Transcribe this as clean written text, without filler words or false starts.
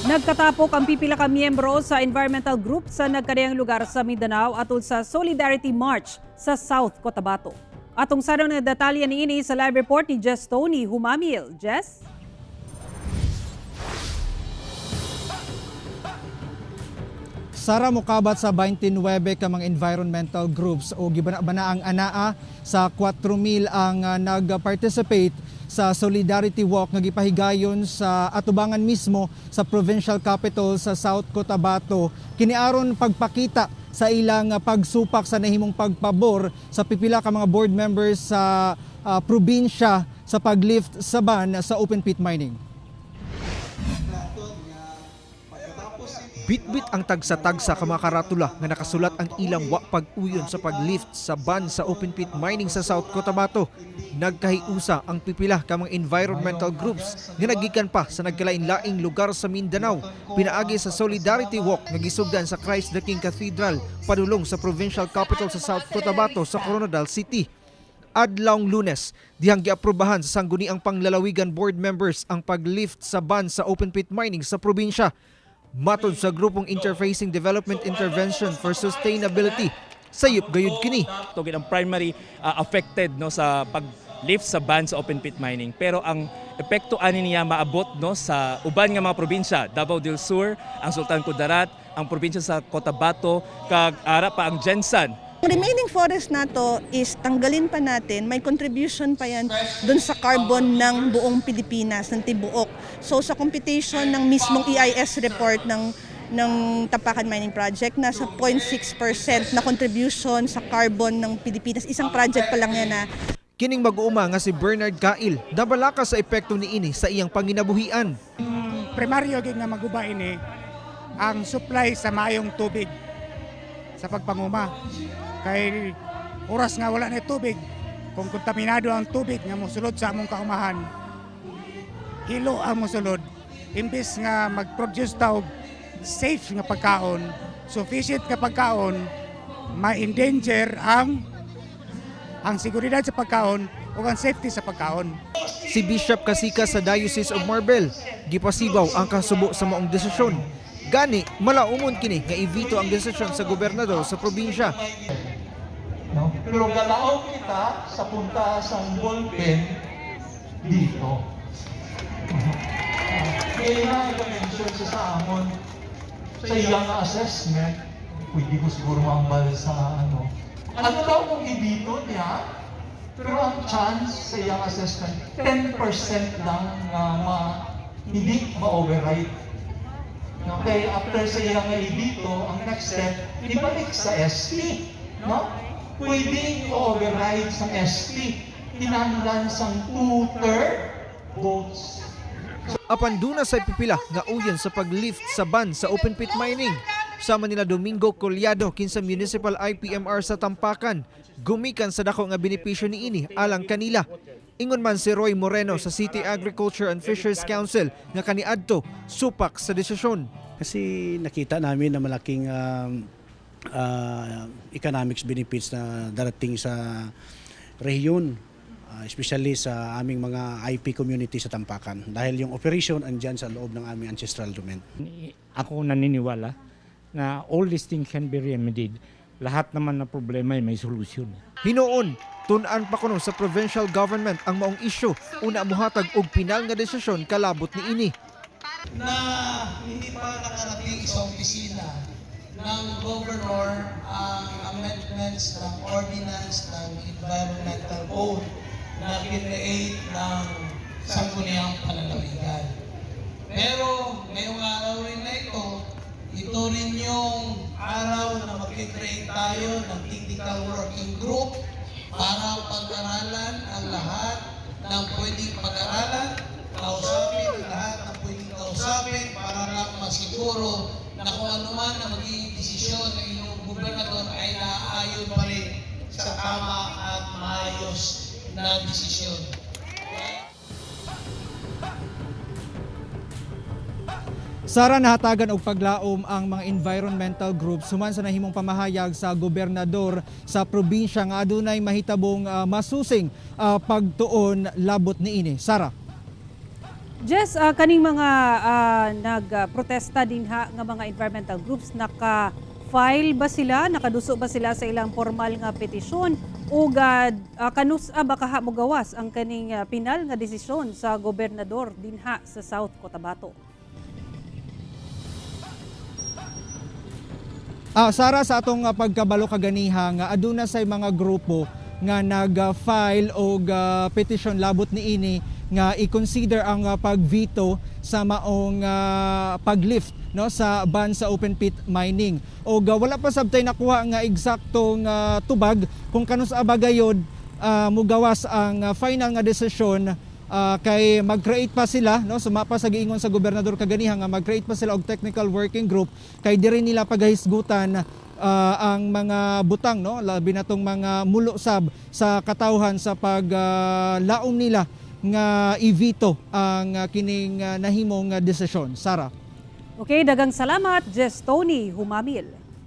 Nagkatapok ang pipila ka miyembro sa environmental group sa nagkadayang lugar sa Mindanao atol sa Solidarity March sa South Cotabato. Atong sarong na detalye niini sa live report ni Jess Tony Humamil. Jess? Sara mokabat sa 29 ka mga environmental groups o gibana ang anaa sa 4,000 ang nag-participate sa Solidarity Walk nga gipahigayon sa atubangan mismo sa provincial capital sa South Cotabato. Kiniaron pagpakita sa ilang pagsupak sa nahimong pagpabor sa pipila ka mga board members sa probinsya sa paglift sa ban sa open pit mining. Bitbit ang tagsa-tagsa ka mga karatula nga nakasulat ang ilang wa pag-uyon sa paglift sa ban sa open pit mining sa South Cotabato. Nagkahiusa ang pipila ka mga environmental groups nga nagikan pa sa nagkalain-laing lugar sa Mindanao. Pinaagi sa Solidarity Walk nga gisugdan sa Christ the King Cathedral padulong sa provincial capital sa South Cotabato sa Coronadal City. Adlawng Lunes, dihang giaprobahan sa sangguniang panglalawigan board members ang paglift sa ban sa open pit mining sa probinsya. Matod sa grupong Interfacing Development Intervention for Sustainability, sayop gayud kini. Tugid ang primary affected no sa pag-lift sa ban sa open pit mining, pero ang epekto ani niya maabot no sa uban nga mga probinsya, Davao del Sur, ang Sultan Kudarat, ang probinsya sa Cotabato, kag ara pa ang Jensan. Ang remaining forest na to is tanggalin pa natin, may contribution pa yan dun sa carbon ng buong Pilipinas, ng tibuok. So sa computation ng mismong EIS report ng Tapakan Mining Project, nasa 0.6% na contribution sa carbon ng Pilipinas. Isang project pa lang yan na. Kining mag-uuma nga si Bernard Cail, nabalaka sa epekto niini sa iyang panginabuhian. Primaryo gid nga maguba ini ang supply sa mayong tubig sa pagpanguma. Kay oras nga wala na tubig, kung kontaminado ang tubig nga mosulod sa among kaumahan, hilo ang mosulod, imbis nga mag-produce taog safe nga pagkaon, sufficient nga pagkaon, ma-endanger ang seguridad sa pagkaon o ang safety sa pagkaon. Si Bishop Kasika sa Diocese of Marbel, gipasibaw ang kasubo sa maong desisyon. Gani, malaumon kini nga i-veto ang desisyon sa gobernador sa probinsya. No? Pero galaon kita sa punta sa ballpen dito. Kaya nga i-mention sa amon sa iyang assessment, pwede ko siguro mambal sa ano. Ano daw kung i-veto niya? Pero ang chance sa iyang assessment, 10% lang na hindi ma-override. Okay, after sa iyang i-veto, ang next step, ibalik sa SP. No? Pwede i-override sa SP. Tinanglan sa 2/3 votes. Apan duna sa pipila nga uyan sa paglift sa ban sa open pit mining. Sama nila Domingo Collado kinsa Municipal IPMR sa Tampakan, gumikan sa dako nga benepisyo niini alang kanila. Ingon man si Roy Moreno sa City Agriculture and Fisheries Council nga kaniadto supak sa desisyon. Kasi nakita namin na malaking economics benefits na darating sa rehiyon, especially sa aming mga IP community sa Tampakan dahil yung operation andyan sa loob ng aming ancestral domain. Ako naniniwala na all these things can be remedied. Lahat naman na problema ay may solusyon. Hinoon, tun-an pa kuno sa provincial government ang maong isyu una muhatag og pinal nga desisyon kalabot niini. Na hindi pa nakarating sa opisina ng governor ang amendments ng ordinance ng environmental code na kinreate ng sangguniang panlalawigan. Pero ngayong araw rin na ito rin yung araw na mag-create tayo ng technical working group para pag-aralan ang lahat ng pwedeng pag-aralan, kausapin ang lahat ng pwedeng kausapin para lang masiguro na kung ano man na magiging desisyon ng inyong gobernador ay naaayon pa rin sa tama at maayos na desisyon. Sara, nahatagan og paglaom ang mga environmental groups human sa nahimong pamahayag sa gobernador sa probinsya nga adunay mahitabong masusing pagtuon labot niini. Sara. Jess, kaning mga nagprotesta din ha nga mga environmental groups, naka-file ba sila, nakaduso ba sila sa ilang formal nga petisyon o kanus ba kaha mo gawas ang kaning pinal nga desisyon sa gobernador din ha sa South Cotabato? Sara, sa atong pagkabalo kaganiha nga aduna say mga grupo nga nag-file og petition labot niini nga i-consider ang pag-veto sa maong pag-lift no sa ban sa open pit mining. Og wala pa sabtay nakuha nga eksaktong tubag kung kanus abagayod mugawas ang final nga desisyon. Kay mag-create pa sila no sumapa sa giingon sa gobernador kaganiha nga mag-create pa sila og technical working group kay diri nila pagahisgutan ang mga butang no labi na tong mga mulo-sab sa katawhan sa paglaom nila nga i-veto ang kining nahimong desisyon. Sara. Okay, dagang salamat, Jess Tony Humamil.